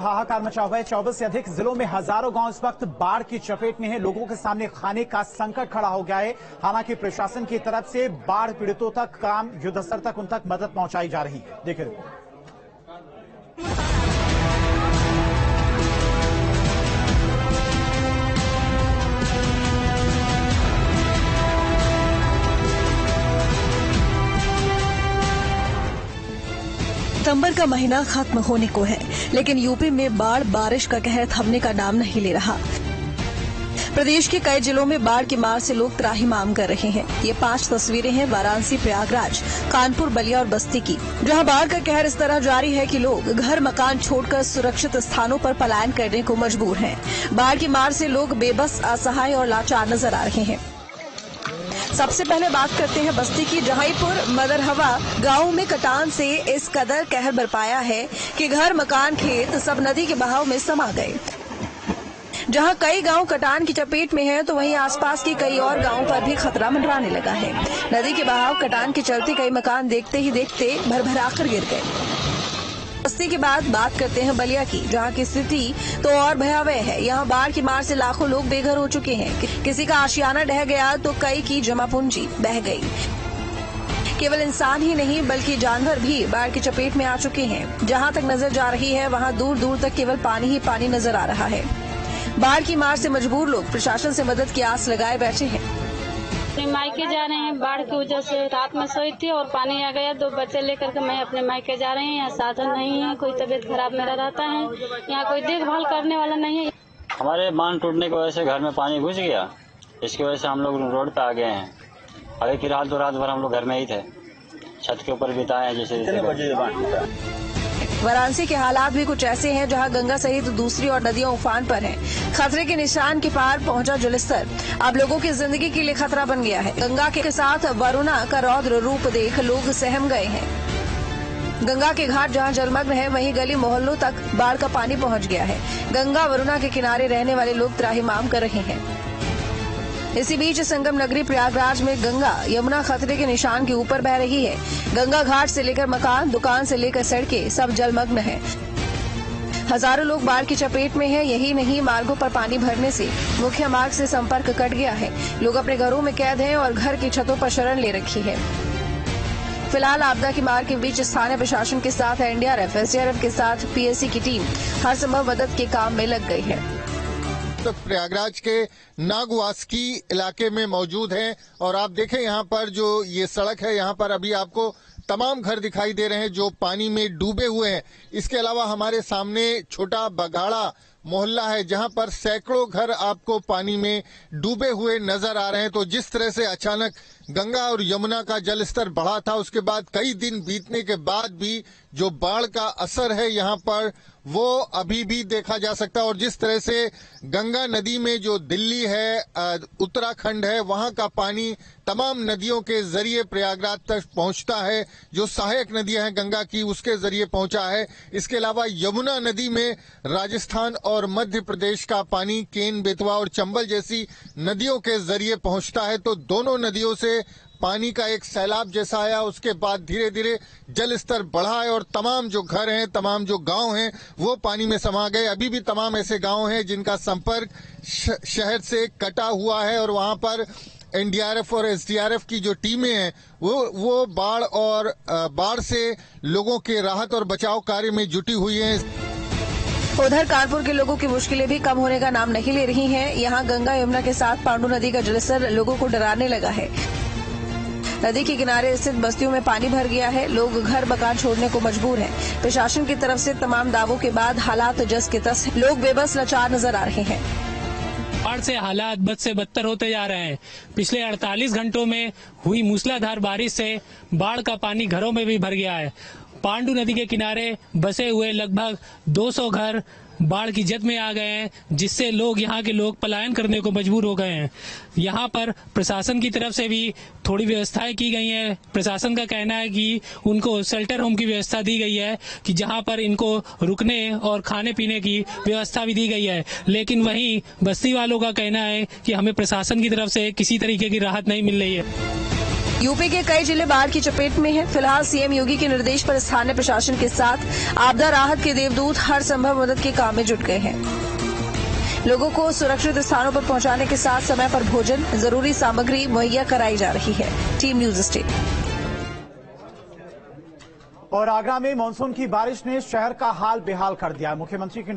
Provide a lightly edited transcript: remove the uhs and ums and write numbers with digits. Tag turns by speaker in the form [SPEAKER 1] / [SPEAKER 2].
[SPEAKER 1] हाहाकार मचा हुआ है। 24 से अधिक जिलों में हजारों गांव इस वक्त बाढ़ की चपेट में हैं। लोगों के सामने खाने का संकट खड़ा हो गया है। हालांकि प्रशासन की तरफ से बाढ़ पीड़ितों तक काम युद्धस्तर तक उन तक मदद पहुंचाई जा रही है। देखिए रिपोर्ट।
[SPEAKER 2] सितंबर का महीना खत्म होने को है, लेकिन यूपी में बाढ़ बारिश का कहर थमने का नाम नहीं ले रहा। प्रदेश के कई जिलों में बाढ़ की मार से लोग त्राहिमाम कर रहे हैं। ये 5 तस्वीरें हैं वाराणसी, प्रयागराज, कानपुर, बलिया और बस्ती की, जहां बाढ़ का कहर इस तरह जारी है कि लोग घर मकान छोड़कर सुरक्षित स्थानों पर पलायन करने को मजबूर हैं। बाढ़ की मार से लोग बेबस, असहाय और लाचार नजर आ रहे हैं। सबसे पहले बात करते हैं बस्ती की। जहाईपुर मदरहवा गांव में कटान से इस कदर कहर बरपाया है कि घर, मकान, खेत सब नदी के बहाव में समा गए। जहां कई गांव कटान की चपेट में हैं, तो वहीं आसपास के कई और गांवों पर भी खतरा मंडराने लगा है। नदी के बहाव, कटान के चलते कई मकान देखते ही देखते भरभराकर गिर गए। बस्ती के बाद बात करते हैं बलिया की, जहां की स्थिति तो और भयावह है। यहां बाढ़ की मार से लाखों लोग बेघर हो चुके हैं। किसी का आशियाना ढह गया तो कई की जमा पूंजी बह गई। केवल इंसान ही नहीं बल्कि जानवर भी बाढ़ की चपेट में आ चुके हैं। जहां तक नजर जा रही है वहां दूर दूर तक केवल पानी ही पानी नजर आ रहा है। बाढ़ की मार से मजबूर लोग प्रशासन से मदद की आस लगाए बैठे हैं।
[SPEAKER 3] मायके जा रहे हैं। बाढ़ की वजह से रात में सोई थी और पानी आ गया। 2 बच्चे लेकर के मैं अपने मायके जा रहे हैं। यहाँ साधन नहीं है, कोई तबीयत खराब मेरा रहता है, यहाँ कोई देखभाल करने वाला नहीं है।
[SPEAKER 4] हमारे बांध टूटने की वजह से घर में पानी घुस गया। इसकी वजह से हम लोग रोड पे आ गए हैं। अभी फिलहाल तो रात भर हम लोग घर में ही थे, छत के ऊपर बिताए हैं। जैसे
[SPEAKER 2] वाराणसी के हालात भी कुछ ऐसे हैं, जहां गंगा सहित दूसरी और नदियां उफान पर हैं। खतरे के निशान के पार पहुंचा जलस्तर अब लोगों की जिंदगी के लिए खतरा बन गया है। गंगा के साथ वरुणा का रौद्र रूप देख लोग सहम गए हैं। गंगा के घाट जहां जलमग्न है, वहीं गली मोहल्लों तक बाढ़ का पानी पहुंच गया है। गंगा वरुणा के किनारे रहने वाले लोग त्राहिमाम कर रहे हैं। इसी बीच संगम नगरी प्रयागराज में गंगा यमुना खतरे के निशान के ऊपर बह रही है। गंगा घाट से लेकर मकान, दुकान से लेकर सड़कें सब जलमग्न हैं। हजारों लोग बाढ़ की चपेट में हैं। यही नहीं, मार्गों पर पानी भरने से मुख्य मार्ग से संपर्क कट गया है। लोग अपने घरों में कैद हैं और घर की छतों पर शरण ले रखी है। फिलहाल आपदा की मार के बीच स्थानीय प्रशासन के साथ एनडीआरएफ, एसडीआरएफ के साथ पीएसी की टीम हर संभव मदद के काम में लग गई है।
[SPEAKER 5] तो प्रयागराज के नागवासकी इलाके में मौजूद हैं और आप देखें यहाँ पर जो ये सड़क है, यहाँ पर अभी आपको तमाम घर दिखाई दे रहे हैं जो पानी में डूबे हुए हैं। इसके अलावा हमारे सामने छोटा बगाड़ा मोहल्ला है, जहां पर सैकड़ों घर आपको पानी में डूबे हुए नजर आ रहे हैं। तो जिस तरह से अचानक गंगा और यमुना का जलस्तर बढ़ा था, उसके बाद कई दिन बीतने के बाद भी जो बाढ़ का असर है यहाँ पर वो अभी भी देखा जा सकता है। और जिस तरह से गंगा नदी में जो दिल्ली है, उत्तराखंड है, वहां का पानी तमाम नदियों के जरिए प्रयागराज तक पहुंचता है। जो सहायक नदियां हैं गंगा की, उसके जरिए पहुंचा है। इसके अलावा यमुना नदी में राजस्थान और मध्य प्रदेश का पानी केन, बेतवा और चंबल जैसी नदियों के जरिए पहुंचता है। तो दोनों नदियों से पानी का एक सैलाब जैसा आया। उसके बाद धीरे धीरे जल स्तर बढ़ा है और तमाम जो घर हैं, तमाम जो गांव हैं, वो पानी में समा गए। अभी भी तमाम ऐसे गांव हैं जिनका संपर्क शहर से कटा हुआ है और वहां पर एनडीआरएफ और एसडीआरएफ की जो टीमें हैं वो बाढ़ से लोगों के राहत और बचाव कार्य में जुटी हुई हैं।
[SPEAKER 2] उधर कानपुर के लोगों की मुश्किलें भी कम होने का नाम नहीं ले रही हैं। यहाँ गंगा यमुना के साथ पांडु नदी का जलस्तर लोगों को डराने लगा है। नदी के किनारे स्थित बस्तियों में पानी भर गया है। लोग घर मकान छोड़ने को मजबूर हैं। प्रशासन की तरफ से तमाम दावों के बाद हालात जस के तस, लोग बेबस, लाचार नजर आ रहे हैं।
[SPEAKER 6] बाढ़ से हालात बद से बदतर होते जा रहे हैं। पिछले 48 घंटों में हुई मूसलाधार बारिश से बाढ़ का पानी घरों में भी भर गया है। पांडु नदी के किनारे बसे हुए लगभग 200 घर बाढ़ की जद में आ गए हैं, जिससे यहाँ के लोग पलायन करने को मजबूर हो गए हैं। यहाँ पर प्रशासन की तरफ से भी थोड़ी व्यवस्थाएं की गई हैं। प्रशासन का कहना है कि उनको शेल्टर होम की व्यवस्था दी गई है, कि जहाँ पर इनको रुकने और खाने पीने की व्यवस्था भी दी गई है। लेकिन वहीं बस्ती वालों का कहना है कि हमें प्रशासन की तरफ से किसी तरीके की राहत नहीं मिल रही है।
[SPEAKER 2] यूपी के कई जिले बाढ़ की चपेट में हैं। फिलहाल सीएम योगी के निर्देश पर स्थानीय प्रशासन के साथ आपदा राहत के देवदूत हर संभव मदद के काम में जुट गए हैं। लोगों को सुरक्षित स्थानों पर पहुंचाने के साथ समय पर भोजन, जरूरी सामग्री मुहैया कराई जा रही है। Team news state.
[SPEAKER 1] और आगरा में मानसून की बारिश ने शहर का हाल बेहाल कर दिया। मुख्यमंत्री की